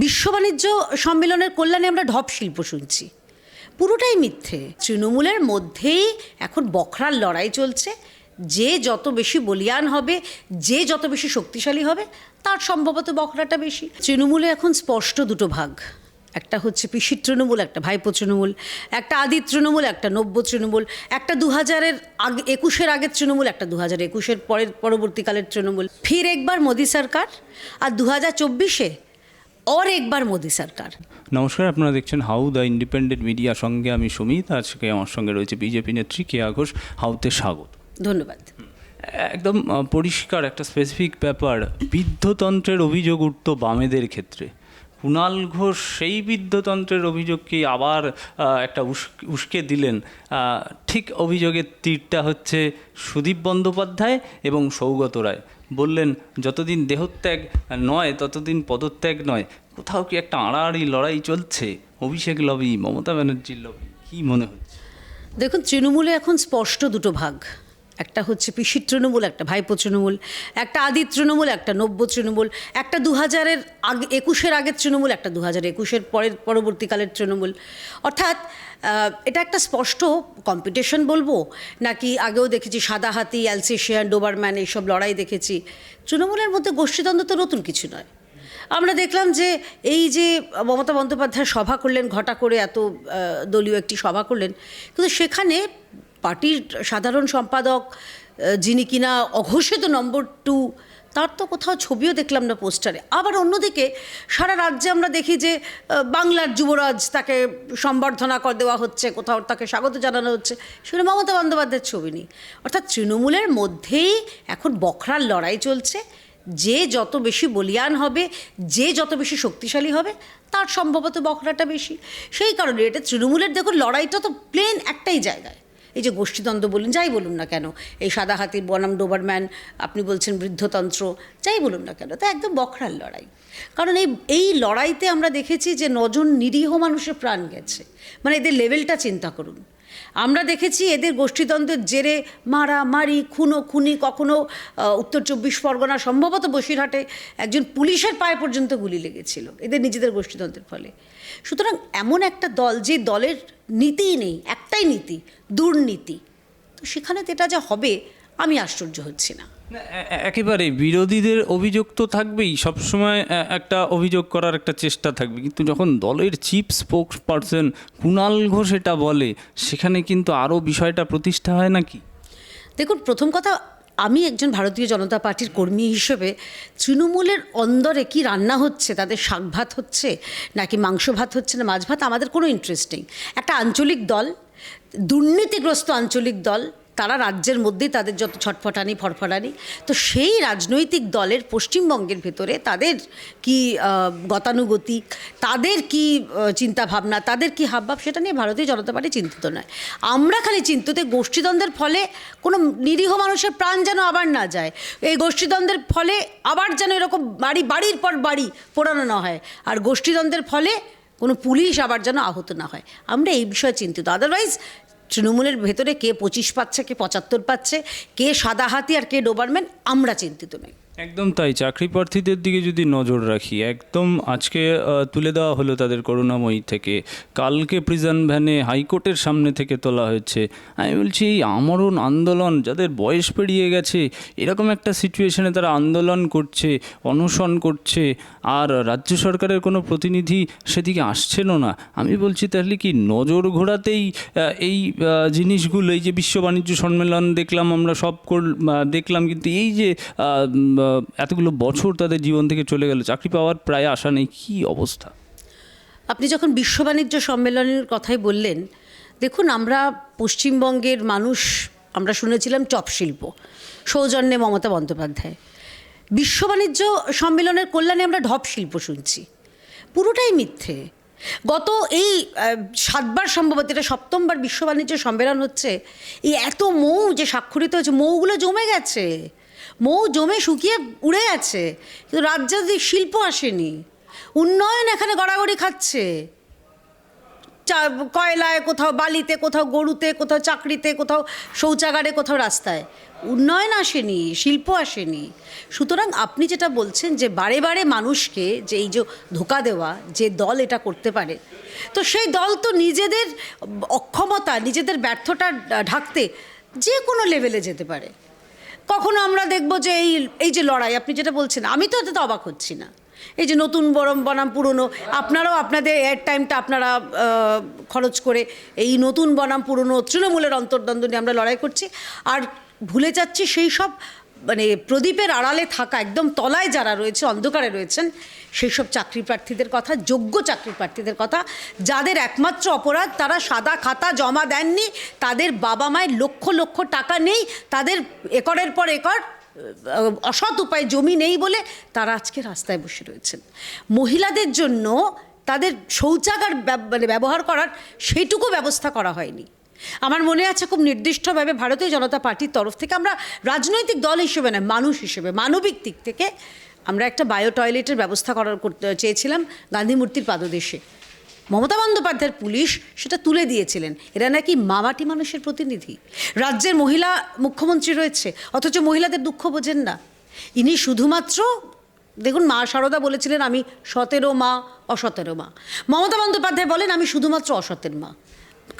বিশ্ব বাণিজ্য সম্মেলনের কল্যাণে আমরা ঢপ শিল্প শুনছি, পুরোটাই মিথ্যে। তৃণমূলের মধ্যেই এখন বখরার লড়াই চলছে। যে যত বেশি বলিয়ান হবে, যে যত বেশি শক্তিশালী হবে, তার সম্ভবত বখরাটা বেশি। তৃণমূলে এখন স্পষ্ট দুটো ভাগ, একটা হচ্ছে পিসির তৃণমূল, একটা ভাইপো তৃণমূল, একটা আদি তৃণমূল, একটা নব্য তৃণমূল, একটা 2000-এর আগে 21-এর আগের তৃণমূল, একটা 2021-এর পরবর্তীকালের তৃণমূল। ফির একবার মোদী সরকার, আর 2024-এ और एक बार मोदी सरकार। নমস্কার, আপনারা দেখছেন হাউ দ্য ইন্ডিপেন্ডেন্ট মিডিয়া। সঙ্গে আমি সুমিত। আজকে আমার সঙ্গে রয়েছে বিজেপি নেত্রী কেয়া ঘোষ। হাউতে স্বাগত। ধন্যবাদ। একদম পরিষ্কার একটা স্পেসিফিক ব্যাপার, বৃদ্ধতন্ত্রের অভিযোগ উঠত বামেদের ক্ষেত্রে। কুণাল ঘোষ সেই বৃদ্ধতন্ত্রের অভিযোগকেই আবার একটা উস্কে দিলেন। ঠিক অভিযোগের তীরটা হচ্ছে সুদীপ বন্দ্যোপাধ্যায় এবং সৌগত রায়। বললেন যতদিন দেহত্যাগ নয় ততদিন পদত্যাগ নয়। কোথাও কি একটা আড়াআড়ি লড়াই চলছে? অভিষেক লবি, মমতা ব্যানার্জির লবি, কী মনে হচ্ছে? দেখুন, তৃণমূলে এখন স্পষ্ট দুটো ভাগ, একটা হচ্ছে পিসির তৃণমূল, একটা ভাইপো তৃণমূল, একটা আদি তৃণমূল, একটা নব্য তৃণমূল, একটা 2000-এর আগে 21-এর আগের তৃণমূল, একটা 2021-এর পরবর্তীকালের তৃণমূল। অর্থাৎ এটা একটা স্পষ্ট কম্পিটিশন বলবো, নাকি আগেও দেখেছি সাদা হাতি, অ্যালসেশিয়ান, ডোবারম্যান, এইসব লড়াই দেখেছি। তৃণমূলের মধ্যে গোষ্ঠীদ্বন্দ্ব তো নতুন কিছু নয়। আমরা দেখলাম যে এই যে মমতা বন্দ্যোপাধ্যায় সভা করলেন, ঘটা করে এত দলীয় একটি সভা করলেন, কিন্তু সেখানে পার্টির সাধারণ সম্পাদক, যিনি কিনা অঘোষিত নম্বর 2, তার তো কোথাও ছবিও দেখলাম না পোস্টারে। আবার অন্যদিকে সারা রাজ্যে আমরা দেখি যে বাংলার যুবরাজ, তাকে সম্বর্ধনা দেওয়া হচ্ছে, কোথাও তাকে স্বাগত জানানো হচ্ছে, সেখানে মমতা বন্দ্যোপাধ্যায়ের ছবি নেই। অর্থাৎ তৃণমূলের মধ্যেই এখন বখরার লড়াই চলছে। যে যত বেশি বলিয়ান হবে, যে যত বেশি শক্তিশালী হবে, তার সম্ভবত বখরাটা বেশি। সেই কারণে এটা তৃণমূলের, দেখুন, লড়াইটা তো প্লেন একটাই জায়গায়। এই যে গোষ্ঠীদ্বন্দ্ব বলুন, যাই বলুন না কেন, এই সাদা হাতির বনাম ডোবারম্যান, আপনি বলছেন বৃদ্ধতন্ত্র, যাই বলুন না কেন, তা একদম বখরার লড়াই। কারণ এই লড়াইতে আমরা দেখেছি যে 9 জন নিরীহ মানুষের প্রাণ গেছে। মানে এদের লেভেলটা চিন্তা করুন। আমরা দেখেছি এদের গোষ্ঠীদ্বন্দ্বের জেরে মারামারি, খুনি, কখনো উত্তর 24 পরগনা, সম্ভবত বসিরহাটে একজন পুলিশের পায়ে পর্যন্ত গুলি লেগেছিল এদের নিজেদের গোষ্ঠীদ্বন্দ্বের ফলে। সুতরাং এমন একটা দল, যে দলের নীতিই নেই, একটাই নীতি, দুর্নীতি, তো সেখানে তো এটা যা হবে, আমি আশ্চর্য হচ্ছি না। একেবারে বিরোধীদের অভিযোগ তো থাকবেই, সবসময় একটা অভিযোগ করার একটা চেষ্টা থাকবে, কিন্তু যখন দলের chief spokes person Kunal Ghosh এটা বলে, সেখানে কিন্তু আরও বিষয়টা প্রতিষ্ঠা হয় নাকি? দেখুন, প্রথম কথা, আমি একজন ভারতীয় জনতা পার্টির কর্মী হিসেবে তৃণমূলের অন্দরে কি রান্না হচ্ছে, তাদের শাক ভাত হচ্ছে নাকি মাংস ভাত হচ্ছে না মাছ ভাত, আমাদের কোনো ইন্টারেস্ট নেই। একটা আঞ্চলিক দল, দুর্নীতিগ্রস্ত আঞ্চলিক দল, তারা রাজ্যের মধ্যেই তাদের যত ছটফটানি ফরফরানি, তো সেই রাজনৈতিক দলের পশ্চিমবঙ্গের ভেতরে তাদের কি গতানুগতিক, তাদের কি চিন্তাভাবনা, তাদের কি হাবভাব, সেটা নিয়ে ভারতীয় জনতা পার্টি চিন্তিত নয়। আমরা খালি চিন্তিত গোষ্ঠীদ্বন্দ্বের ফলে কোনো নিরীহ মানুষের প্রাণ যেন আবার না যায়, এই গোষ্ঠীদ্বন্দ্বের ফলে আবার যেন এরকম বাড়ির পর বাড়ি পোড়ানো না হয়, আর গোষ্ঠীদ্বন্দ্বের ফলে কোনো পুলিশ আবার যেন আহত না হয়। আমরা এই বিষয়ে চিন্তিত। আদারওয়াইজ তৃণমূলের ভেতরে কে 25 পাচ্ছে, কে 75 পাচ্ছে, কে সাদা হাতি আর কে ডোবারম্যান, আমরা চিন্তিত নই। একদম তাই। চাকরি প্রার্থীদের দিকে যদি নজর রাখি, একদম আজকে তুলে দেওয়া হলো তাদের করুণাময়ী থেকে, কালকে প্রিজন ভ্যানে হাইকোর্টের সামনে থেকে তোলা হয়েছে। আমি বলছি, এই আমরণ আন্দোলন, যাদের বয়স পেরিয়ে গেছে, এরকম একটা সিচুয়েশনে তারা আন্দোলন করছে, অনশন করছে, আর রাজ্য সরকারের কোনো প্রতিনিধি সেদিকে আসছেনও না। আমি বলছি, তাহলে কি নজর ঘোরাতেই এই জিনিসগুলো, এই যে বিশ্ব বাণিজ্য সম্মেলন দেখলাম, আমরা সব দেখলাম, কিন্তু এই যে এতগুলো বছর তাদের জীবন থেকে চলে গেল, চাকরি পাওয়ার প্রায় আশা নেই, কী অবস্থা? আপনি যখন বিশ্ব বাণিজ্য সম্মেলনের কথাই বললেন, দেখুন, আমরা পশ্চিমবঙ্গের মানুষ, আমরা শুনেছিলাম চপশিল্প, সৌজন্যে মমতা বন্দ্যোপাধ্যায়। বিশ্ব বাণিজ্য সম্মেলনের কল্যাণে আমরা ঢপ শিল্প শুনছি, পুরোটাই মিথ্যে। গত এই 7বার, সম্ভবত এটা 7বার বিশ্ব বাণিজ্য সম্মেলন হচ্ছে। এই এত মৌ যে স্বাক্ষরিত হয়েছে, মৌগুলো জমে গেছে, মৌ জমে শুকিয়ে উড়ে গেছে, কিন্তু রাজ্যে যদি শিল্প আসেনি, উন্নয়ন এখানে গড়াগড়ি খাচ্ছে, কয়লায়, কোথাও বালিতে, কোথাও গরুতে, কোথাও চাকরিতে, কোথাও শৌচাগারে, কোথাও রাস্তায়। উন্নয়ন আসেনি, শিল্প আসেনি। সুতরাং আপনি যেটা বলছেন যে বারে বারে মানুষকে যে এই যে ধোঁকা দেওয়া, যে দল এটা করতে পারে, তো সেই দল তো নিজেদের অক্ষমতা, নিজেদের ব্যর্থতা ঢাকতে যে কোনো লেভেলে যেতে পারে। কখনো আমরা দেখব যে এই যে লড়াই আপনি যেটা বলছেন, আমি তো এটাতে অবাক হচ্ছি না। এই যে নতুন বনাম পুরনো, আপনারাও আপনাদের এয়ার টাইমটা আপনারা খরচ করে এই নতুন বনাম পুরনো তৃণমূলের অন্তর্দ্বন্দ্ব নিয়ে আমরা লড়াই করছি, আর ভুলে যাচ্ছি সেই সব মানে প্রদীপের আড়ালে থাকা, একদম তলায় যারা রয়েছে, অন্ধকারে রয়েছেন, সেই সব চাকরি প্রার্থীদের কথা, যোগ্য চাকরি প্রার্থীদের কথা, যাদের একমাত্র অপরাধ তারা সাদা খাতা জমা দেননি, তাদের বাবা মায়ের লক্ষ লক্ষ টাকা নেই, তাদের একরের পর একর অসৎ উপায়ে জমি নেই বলে তারা আজকে রাস্তায় বসে রয়েছেন। মহিলাদের জন্য তাদের শৌচাগার মানে ব্যবহার করার সেইটুকু ব্যবস্থা করা হয়নি। আমার মনে আছে খুব নির্দিষ্টভাবে ভারতীয় জনতা পার্টির তরফ থেকে আমরা রাজনৈতিক দল হিসেবে নয়, মানুষ হিসেবে, মানবিক দিক থেকে আমরা একটা বায়ো টয়লেটের ব্যবস্থা করতে চেয়েছিলাম গান্ধী মূর্তির পাদদেশে। মমতা বন্দ্যোপাধ্যায়ের পুলিশ সেটা তুলে দিয়েছিলেন। এরা নাকি মামাটি মানুষের প্রতিনিধি, রাজ্যের মহিলা মুখ্যমন্ত্রী রয়েছে, অথচ মহিলাদের দুঃখ বোঝেন না। ইনি শুধুমাত্র দেখুন, মা শারদা বলেছিলেন আমি 17 মা অ17 মা, মমতা বন্দ্যোপাধ্যায় বলেন আমি শুধুমাত্র অসতের মা।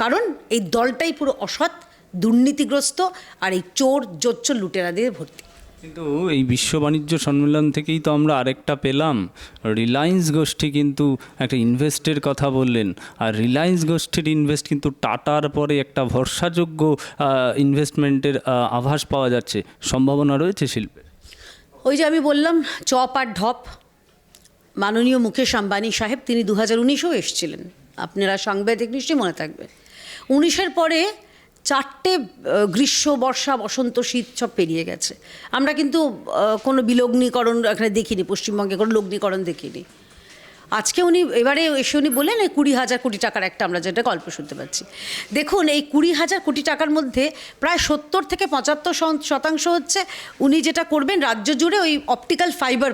কারণ এই দলটাই পুরো অসৎ, দুর্নীতিগ্রস্ত, আর এই চোর জোচ্চোর লুটেরা দিয়ে ভর্তি। কিন্তু এই বিশ্ব বাণিজ্য সম্মেলন থেকেই তো আমরা আরেকটা পেলাম, রিলায়েন্স গোষ্ঠী কিন্তু একটা ইনভেস্টের কথা বললেন, আর রিলায়েন্স গোষ্ঠীর ইনভেস্ট কিন্তু টাটার পরে একটা ভরসাযোগ্য ইনভেস্টমেন্টের আভাস পাওয়া যাচ্ছে। সম্ভাবনা রয়েছে শিল্পে? ওই যে আমি বললাম চপ আর ঢপ, মাননীয় মুকেশ আম্বানি সাহেব তিনি 2019-এও এসেছিলেন, আপনারা সাংবাদিক নিশ্চয়ই মনে থাকবে। 19-এর পরে 4টে গ্রীষ্ম, বর্ষা, বসন্ত, শীত সব পেরিয়ে গেছে। আমরা কিন্তু কোনো বিলগ্নীকরণ এখানে দেখিনি, পশ্চিমবঙ্গে কোনো লগ্নীকরণ দেখিনি। আজকে উনি এবারে এসে উনি বললেন এই 20,000 কোটি টাকার একটা আমরা যেটা গল্প শুনতে পাচ্ছি। দেখুন, এই 20,000 কোটি টাকার মধ্যে প্রায় 70 থেকে 75% হচ্ছে উনি যেটা করবেন রাজ্য জুড়ে ওই অপটিক্যাল ফাইবার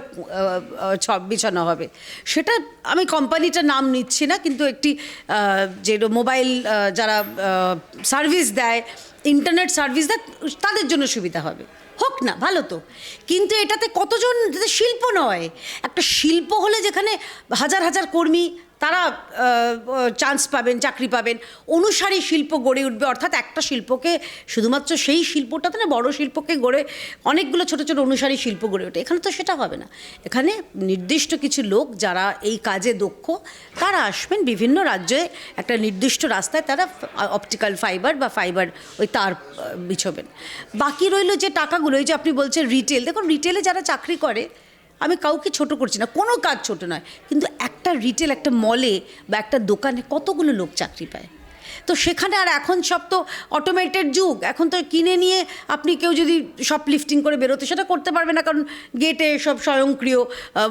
বিছানো হবে। সেটা আমি কোম্পানিটার নাম নিচ্ছি না, কিন্তু একটি যে মোবাইল যারা সার্ভিস দেয়, ইন্টারনেট সার্ভিস দেয়, তাদের জন্য সুবিধা হবে। হোক না, ভালো তো, কিন্তু এটাতে কতজন, শিল্প নয়, একটা শিল্প হলে যেখানে হাজার হাজার কর্মী তারা চান্স পাবেন, চাকরি পাবেন, অনুসারী শিল্প গড়ে উঠবে। অর্থাৎ একটা শিল্পকে শুধুমাত্র সেই শিল্পটাতে না, বড় শিল্পকে গড়ে অনেকগুলো ছোটো ছোটো অনুসারী শিল্প গড়ে ওঠে। এখানে তো সেটা হবে না। এখানে নির্দিষ্ট কিছু লোক যারা এই কাজে দক্ষ তারা আসবেন, বিভিন্ন রাজ্যে একটা নির্দিষ্ট রাস্তায় তারা অপটিক্যাল ফাইবার বা ফাইবার ওই তার বিছবেন। বাকি রইল যে টাকাগুলো, এই যে আপনি বলছেন রিটেল, দেখুন রিটেলে যারা চাকরি করে, আমি কাউকে ছোট করছি না, কোনো কাজ ছোট নয়, কিন্তু একটা রিটেল, একটা মলে বা একটা দোকানে কতগুলো লোক চাকরি পায়। তো সেখানে আর এখন সব তো অটোমেটেড যুগ, এখন তো কিনে নিয়ে আপনি কেউ যদি শপ লিফটিং করে বেরোতে সেটা করতে পারবে না, কারণ গেটে সব স্বয়ংক্রিয়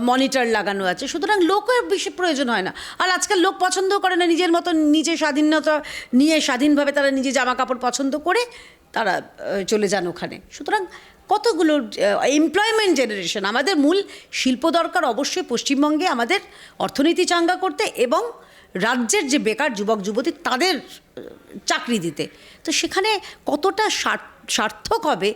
মনিটর লাগানো আছে। সুতরাং লোকের বেশি প্রয়োজন হয় না। আর আজকাল লোক পছন্দও করে না, নিজের মতো নিজে স্বাধীনতা নিয়ে স্বাধীনভাবে তারা নিজে জামা কাপড় পছন্দ করে তারা চলে যান ওখানে। সুতরাং কতগুলো এমপ্লয়মেন্ট জেনারেশন, আমাদের মূল শিল্প দরকার অবশ্যই পশ্চিমবঙ্গে, আমাদের অর্থনীতি চাঙ্গা করতে এবং রাজ্যের যে বেকার যুবক যুবতী তাদের চাকরি দিতে। তো সেখানে কতটা সার্থক হবে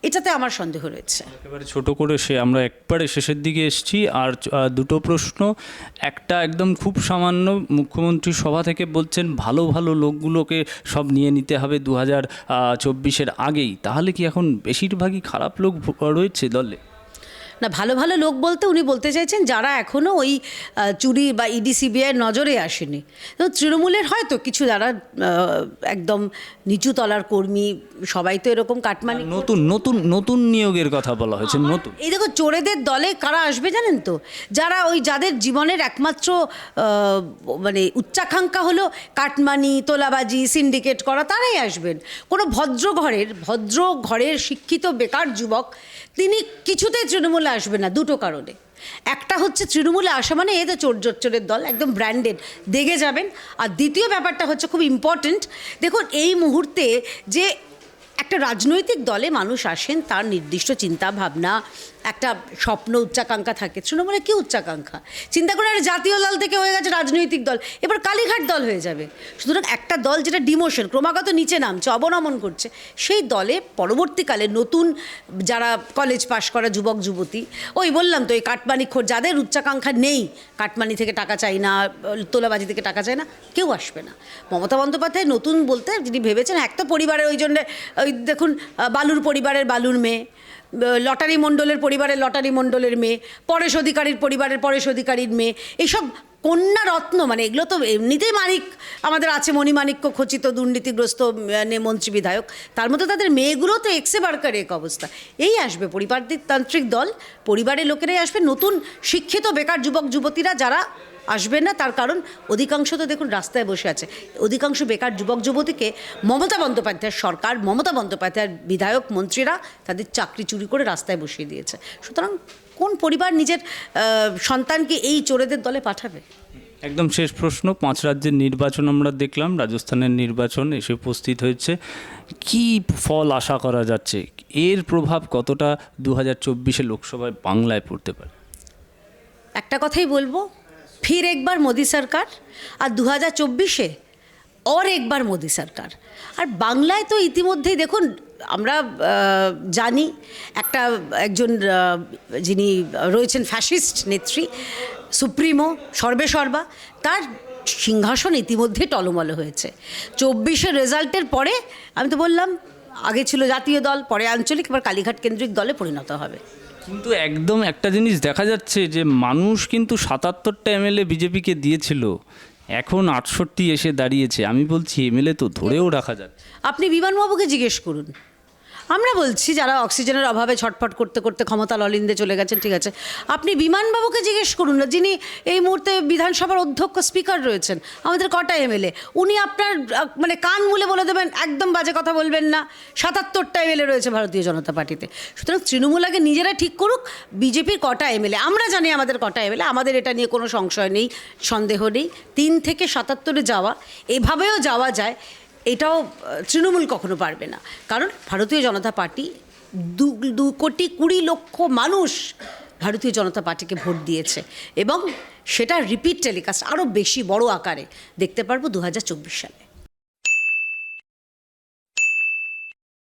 এটাতে আমার সন্দেহ রয়েছে। একেবারে ছোট করে আমরা একবারে শেষের দিকে এসেছি, আর দুটো প্রশ্ন। একটা একদম খুব সামান্য, মুখ্যমন্ত্রী সভা থেকে বলছেন ভালো ভালো লোকগুলোকে সব নিয়ে নিতে হবে 2024-এর আগেই, তাহলে কি এখন বেশিরভাগই খারাপ লোক রয়েছে দলে? না, ভালো ভালো লোক বলতে উনি বলতে চাইছেন যারা এখনও ওই চুরি বা ইডি সিবিআইয়ের নজরে আসেনি। তো তৃণমূলের হয়তো কিছু যারা একদম নিচু তলার কর্মী, সবাই তো এরকম কাটমানি। নতুন নতুন নতুন নিয়োগের কথা বলা হয়েছে। নতুন এই দেখো, চোরেদের দলে কারা আসবে জানেন তো? যারা যাদের জীবনের একমাত্র মানে উচ্চাকাঙ্ক্ষা হলো কাটমানি, তোলাবাজি, সিন্ডিকেট করা, তারাই আসবেন। কোনো ভদ্র ঘরের শিক্ষিত বেকার যুবক তিনি কিছুতেই তৃণমূলে আসবে না, দুটো কারণে। একটা হচ্ছে তৃণমূলে আসা মানে এ তো চোরের দল, একদম ব্র্যান্ডেড, দেখে যাবেন। আর দ্বিতীয় ব্যাপারটা হচ্ছে খুব ইম্পর্ট্যান্ট, দেখুন এই মুহূর্তে যে একটা রাজনৈতিক দলে মানুষ আসেন, তার নির্দিষ্ট চিন্তা ভাবনা, একটা স্বপ্ন উচ্চাকাঙ্ক্ষা থাকে। তৃণমূলে কি উচ্চাকাঙ্ক্ষা? চিন্তা করে একটা জাতীয় দল থেকে হয়ে গেছে রাজনৈতিক দল, এবার কালীঘাট দল হয়ে যাবে। সুতরাং একটা দল যেটা ডিমোশন, ক্রমাগত নিচে নামছে, অবনমন করছে, সেই দলে পরবর্তীকালে নতুন যারা কলেজ পাশ করা যুবক যুবতী, ওই বললাম তো, এই কাটমানিখোর যাদের উচ্চাকাঙ্ক্ষা নেই, কাটমানি থেকে টাকা চাই না, তোলাবাজি থেকে টাকা চাই না, কেউ আসবে না। মমতা বন্দ্যোপাধ্যায় নতুন বলতে যিনি ভেবেছেন, এক তো পরিবারের ওই জন্যে, ওই দেখুন বালুর পরিবারের বালুর মেয়ে, লটারি মণ্ডলের পরিবারের লটারি মণ্ডলের মেয়ে, পরেশ অধিকারীর পরিবারের পরেশ অধিকারীর মেয়ে, এইসব কন্যা রত্ন, মানে এগুলো তো এমনিতেই মানিক আমাদের আছে, মণিমাণিক্য খচিত দুর্নীতিগ্রস্ত মন্ত্রী বিধায়ক, তার মধ্যে তাদের মেয়েগুলো তো এক্সে বার্কার এক অবস্থা। এই আসবে পরিবারতান্ত্রিক দল, পরিবারের লোকেরাই আসবে, নতুন শিক্ষিত বেকার যুবক যুবতীরা যারা আসবে না, তার কারণ অধিকাংশ তো দেখুন রাস্তায় বসে আছে। অধিকাংশ বেকার যুবক যুবতীকে মমতা বন্দ্যোপাধ্যায়ের সরকার, মমতা বন্দ্যোপাধ্যায়ের বিধায়ক মন্ত্রীরা তাদের চাকরি চুরি করে রাস্তায় বসিয়ে দিয়েছে। সুতরাং কোন পরিবার নিজের সন্তানকে এই চোরেদের দলে পাঠাবে? একদম শেষ প্রশ্ন, 5 রাজ্যের নির্বাচন আমরা দেখলাম, রাজস্থানের নির্বাচন এসে উপস্থিত হয়েছে, কি ফল আশা করা যাচ্ছে? এর প্রভাব কতটা 2024 লোকসভায় বাংলায় পড়তে পারে? একটা কথাই বলবো, ফির একবার মোদি সরকার, আর 2024 और একবার মোদি সরকার। আর বাংলায় তো ইতিমধ্যেই দেখুন, আমরা জানি একজন যিনি রয়েছেন ফ্যাসিস্ট নেত্রী, সুপ্রিমো সর্বেসর্বা, তার সিংহাসন ইতিমধ্যে টলমল হয়েছে। 24 রেজাল্টের পরে আমি তো বললাম, আগে ছিল জাতীয় দল, পরে আঞ্চলিক, এবার কালীঘাট কেন্দ্রিক দলে পরিণত হবে। কিন্তু একদম একটা জিনিস দেখা যাচ্ছে যে মানুষ কিন্তু 77টা এমএলএ বিজেপিকে দিয়েছিল, এখন 68 এসে দাঁড়িয়েছে। আমি বলছি এমএলএ তো ধরেও রাখা যাচ্ছে। আপনি বিমানবাবুকে জিজ্ঞেস করুন। আমরা বলছি যারা অক্সিজেনের অভাবে ছটফট করতে করতে ক্ষমতা ললিন্দে চলে গেছেন, ঠিক আছে, আপনি বিমানবাবুকে জিজ্ঞেস করুন না, যিনি এই মুহূর্তে বিধানসভার অধ্যক্ষ স্পিকার রয়েছেন, আমাদের কটা এমএলএ, উনি আপনার মানে কান মুলে বলে দেবেন, একদম বাজে কথা বলবেন না, 77টা এমএলএ রয়েছে ভারতীয় জনতা পার্টিতে। সুতরাং তৃণমূল আগে নিজেরা ঠিক করুক বিজেপির কটা এমএলএ। আমরা জানি আমাদের কটা এমএলএ, আমাদের এটা নিয়ে কোনো সংশয় নেই, সন্দেহ নেই। 3 থেকে 77-এ যাওয়া, এভাবেও যাওয়া যায়, এটাও তৃণমূল কখনো পারবে না। কারণ ভারতীয় জনতা পার্টি 2,20,00,000 মানুষ ভারতীয় জনতা পার্টিকে ভোট দিয়েছে, এবং সেটা রিপিট টেলিকাস্ট আরও বেশি বড় আকারে দেখতে পারবো 2024 সালে।